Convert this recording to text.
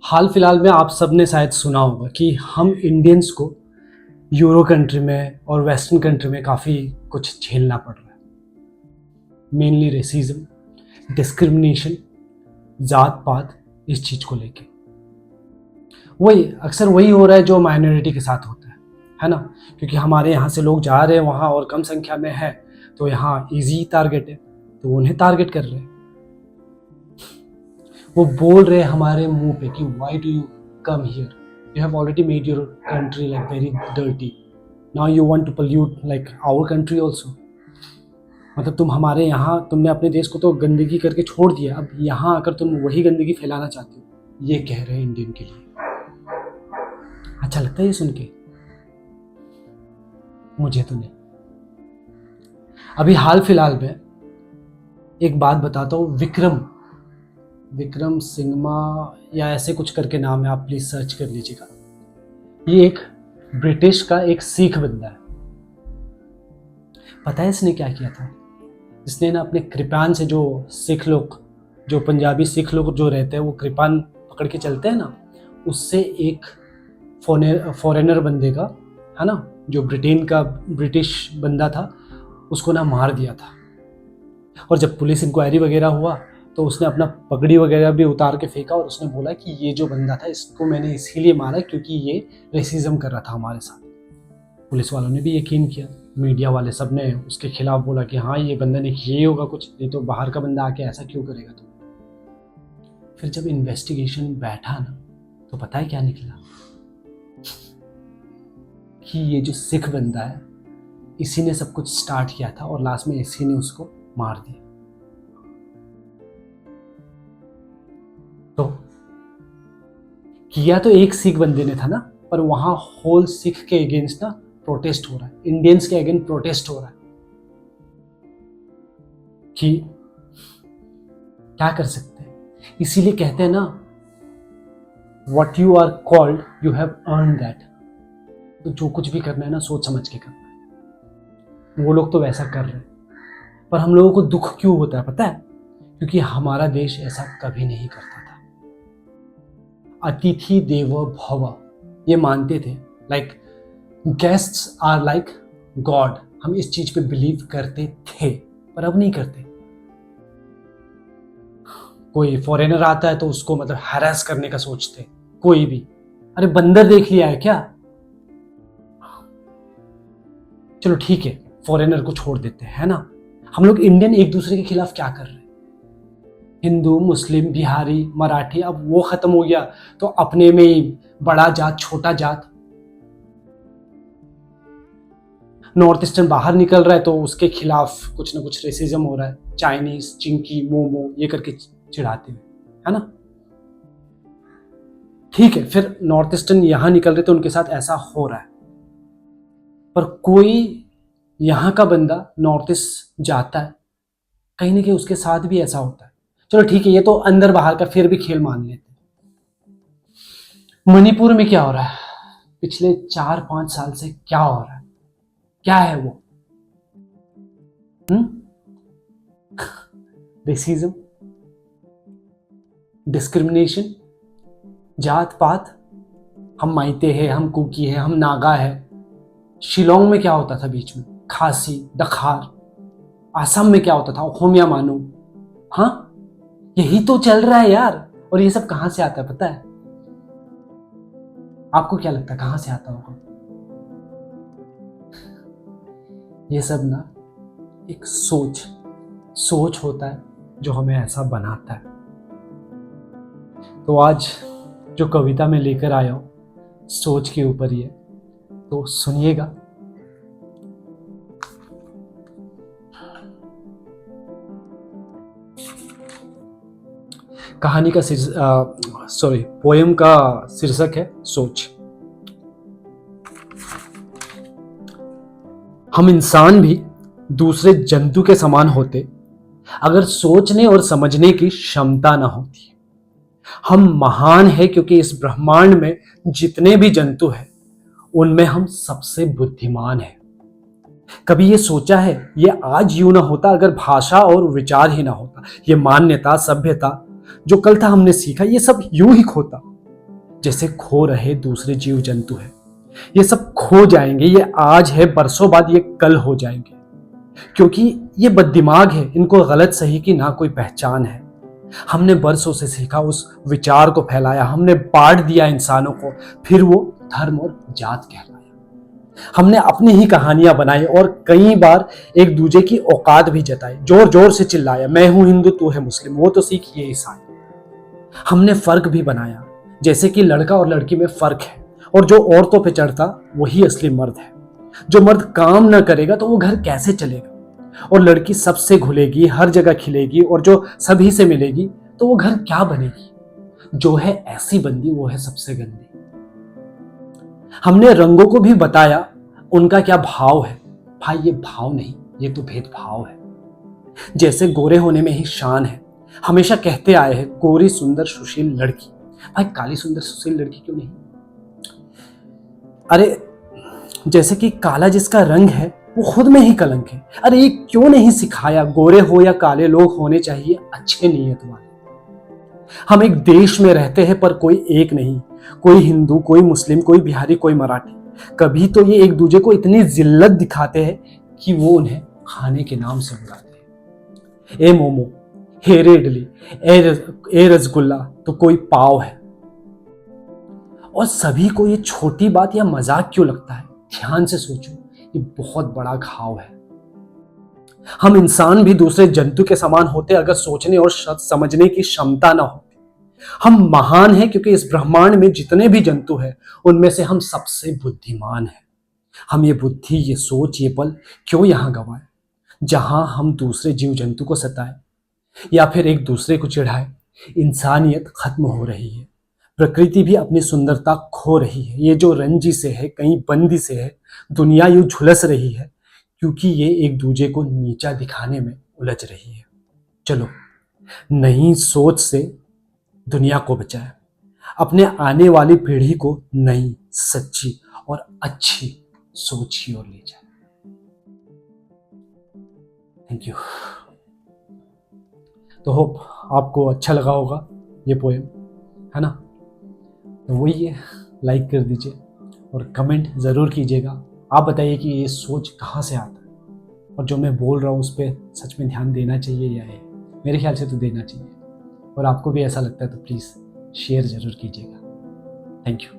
हाल फिलहाल में आप सब ने शायद सुना होगा कि हम इंडियंस को यूरो कंट्री में और वेस्टर्न कंट्री में काफ़ी कुछ झेलना पड़ रहा है। मेनली रेसिज्म, डिस्क्रिमिनेशन, जात पात, इस चीज़ को लेके वही अक्सर वही हो रहा है जो माइनॉरिटी के साथ होता है ना। क्योंकि हमारे यहाँ से लोग जा रहे हैं वहाँ और कम संख्या में है, तो यहाँ इजी टारगेट है, तो उन्हें टारगेट कर रहे हैं। वो बोल रहे हैं हमारे मुंह पे कि why do you come here, you have already made your country like very dirty, now you want to pollute like our country also. मतलब तुम हमारे यहाँ, तुमने अपने देश को तो गंदगी करके छोड़ दिया, अब यहाँ आकर तुम वही गंदगी फैलाना चाहते हो। ये कह रहे हैं इंडियन के लिए। अच्छा लगता है ये सुन के? मुझे तो नहीं। अभी हाल फिलहाल में एक बात बताता हूँ, विक्रम सिंघमा या ऐसे कुछ करके नाम है, आप प्लीज सर्च कर लीजिएगा। ये एक ब्रिटिश का एक सिख बंदा है। पता है इसने क्या किया था? इसने ना अपने कृपान से, जो सिख लोग, जो पंजाबी सिख लोग जो रहते हैं वो कृपान पकड़ के चलते हैं ना, उससे एक फॉरेनर बंदे का, है ना, जो ब्रिटिश बंदा था, उसको ना मार दिया था। और जब पुलिस इंक्वायरी वगैरह हुआ तो उसने अपना पगड़ी वगैरह भी उतार के फेंका और उसने बोला कि ये जो बंदा था इसको मैंने इसीलिए मारा क्योंकि ये रेसिज्म कर रहा था हमारे साथ। पुलिस वालों ने भी यकीन किया, मीडिया वाले सब ने उसके खिलाफ बोला कि हाँ ये बंदा ने किया ही होगा कुछ, नहीं तो बाहर का बंदा आके ऐसा क्यों करेगा। तो फिर जब इन्वेस्टिगेशन बैठा ना, तो पता है क्या निकला कि ये जो सिख बंदा है इसी ने सब कुछ स्टार्ट किया था और लास्ट में इसी ने उसको मार दिया। तो किया तो एक सिख बंदे ने था ना, पर वहां होल सिख के अगेंस्ट ना प्रोटेस्ट हो रहा है, इंडियंस के अगेंस्ट प्रोटेस्ट हो रहा है कि क्या कर सकते हैं। इसीलिए कहते हैं ना, what you are called you have earn that. तो जो कुछ भी करना है ना, सोच समझ के करना है। वो लोग तो वैसा कर रहे हैं, पर हम लोगों को दुख क्यों होता है पता है? क्योंकि हमारा देश ऐसा कभी नहीं करता था। अतिथि देवो भव ये मानते थे, like guests are like god. हम इस चीज पे बिलीव करते थे, पर अब नहीं करते। कोई फॉरेनर आता है तो उसको मतलब हैरेस करने का सोचते, कोई भी। अरे बंदर देख लिया है क्या? चलो ठीक है, फॉरेनर को छोड़ देते हैं, है ना। हम लोग इंडियन एक दूसरे के खिलाफ क्या कर रहे हैं? हिंदू, मुस्लिम, बिहारी, मराठी, अब वो खत्म हो गया तो अपने में ही बड़ा जात, छोटा जात। नॉर्थ ईस्टर्न बाहर निकल रहा है तो उसके खिलाफ कुछ ना कुछ रेसिज्म हो रहा है। चाइनीज, चिंकी, मोमो ये करके चिढ़ाते हैं, है ना। ठीक है, फिर नॉर्थ ईस्टर्न यहां निकल रहे तो उनके साथ ऐसा हो रहा है, पर कोई यहां का बंदा नॉर्थ ईस्ट जाता है, कहीं ना कहीं उसके साथ भी ऐसा होता है। चलो ठीक है, ये तो अंदर बाहर का फिर भी खेल मान लेते हैं। मणिपुर में क्या हो रहा है पिछले 4-5 साल से? क्या हो रहा है? क्या है वो? रेसिज्म, डिस्क्रिमिनेशन, जात पात। हम माइते हैं, हम कुकी है, हम नागा है। शिलोंग में क्या होता था बीच में? खासी, दखार। आसाम में क्या होता था? होमिया मानू। हाँ, यही तो चल रहा है यार। और ये सब कहां से आता है पता है? आपको क्या लगता है कहां से आता होगा? ये सब ना एक सोच होता है जो हमें ऐसा बनाता है। तो आज जो कविता में लेकर आया हूं सोच के ऊपर ही है, तो सुनिएगा। कहानी का पोएम का शीर्षक है सोच। हम इंसान भी दूसरे जंतु के समान होते अगर सोचने और समझने की क्षमता न होती। हम महान हैं क्योंकि इस ब्रह्मांड में जितने भी जंतु हैं उनमें हम सबसे बुद्धिमान हैं। कभी ये सोचा है ये आज यूं ना होता अगर भाषा और विचार ही ना होता। ये मान्यता, सभ्यता जो कल था हमने सीखा, ये सब यूं ही खोता। जैसे खो रहे दूसरे जीव जंतु है। ये सब खो जाएंगे, ये आज है, बरसों बाद ये कल हो जाएंगे, क्योंकि ये बददिमाग है, इनको गलत सही की ना कोई पहचान है। हमने बरसों से सीखा, उस विचार को फैलाया, हमने बांट दिया इंसानों को, फिर वो धर्म और जात कहलाया। हमने अपनी ही कहानियां बनाई और कई बार एक दूसरे की औकात भी जताई, जोर जोर से चिल्लाया, मैं हूं हिंदू तू है मुस्लिम, वो तो सीख ये ईसाई। हमने फर्क भी बनाया, जैसे कि लड़का और लड़की में फर्क है, और जो औरतों पे चढ़ता वही असली मर्द है। जो मर्द काम ना करेगा तो वो घर कैसे चलेगा, और लड़की सबसे घुलेगी, हर जगह खिलेगी, और जो सभी से मिलेगी तो वो घर क्या बनेगी। जो है ऐसी बंदी वो है सबसे गंदी। हमने रंगों को भी बताया उनका क्या भाव है। भाई ये भाव नहीं, ये तो भेदभाव है। जैसे गोरे होने में ही शान है, हमेशा कहते आए हैं गोरी सुंदर सुशील लड़की। भाई काली सुंदर सुशील लड़की क्यों नहीं? अरे जैसे कि काला जिसका रंग है वो खुद में ही कलंक है। अरे ये क्यों नहीं सिखाया गोरे हो या काले लोग होने चाहिए अच्छे नीयत वाले। हम एक देश में रहते हैं पर कोई एक नहीं, कोई हिंदू, कोई मुस्लिम, कोई बिहारी, कोई मराठी। कभी तो ये एक दूसरे को इतनी जिल्लत दिखाते हैं कि वो उन्हें खाने के नाम से बुलाते हैं। ए मोमो, हे रे इडली, ए रसगुल्ला, तो कोई पाव है। और सभी को ये छोटी बात या मजाक क्यों लगता है? ध्यान से सोचो, ये बहुत बड़ा घाव है। हम इंसान भी दूसरे जंतु के समान होते अगर सोचने और समझने की क्षमता ना होती। हम महान हैं क्योंकि इस ब्रह्मांड में जितने भी जंतु हैं उनमें से हम सबसे बुद्धिमान हैं। हम ये बुद्धि, ये सोच, ये बल क्यों यहां गंवाएं, जहां हम दूसरे जीव जंतु को सताएं या फिर एक दूसरे को चिढ़ाएं। इंसानियत खत्म हो रही है, प्रकृति भी अपनी सुंदरता खो रही है। ये जो रंजी से है, कहीं बंदी से है, दुनिया यूं झुलस रही है क्योंकि ये एक दूसरे को नीचा दिखाने में उलझ रही है। चलो नई सोच से दुनिया को बचाएं, अपने आने वाली पीढ़ी को नई, सच्ची और अच्छी सोच की ओर ले जाए। Thank you. तो होप आपको अच्छा लगा होगा ये पोएम, है ना? तो वही है, लाइक कर दीजिए और कमेंट ज़रूर कीजिएगा। आप बताइए कि ये सोच कहाँ से आता है और जो मैं बोल रहा हूँ उस पर सच में ध्यान देना चाहिए या है। मेरे ख्याल से तो देना चाहिए, और आपको भी ऐसा लगता है तो प्लीज़ शेयर ज़रूर कीजिएगा। Thank you.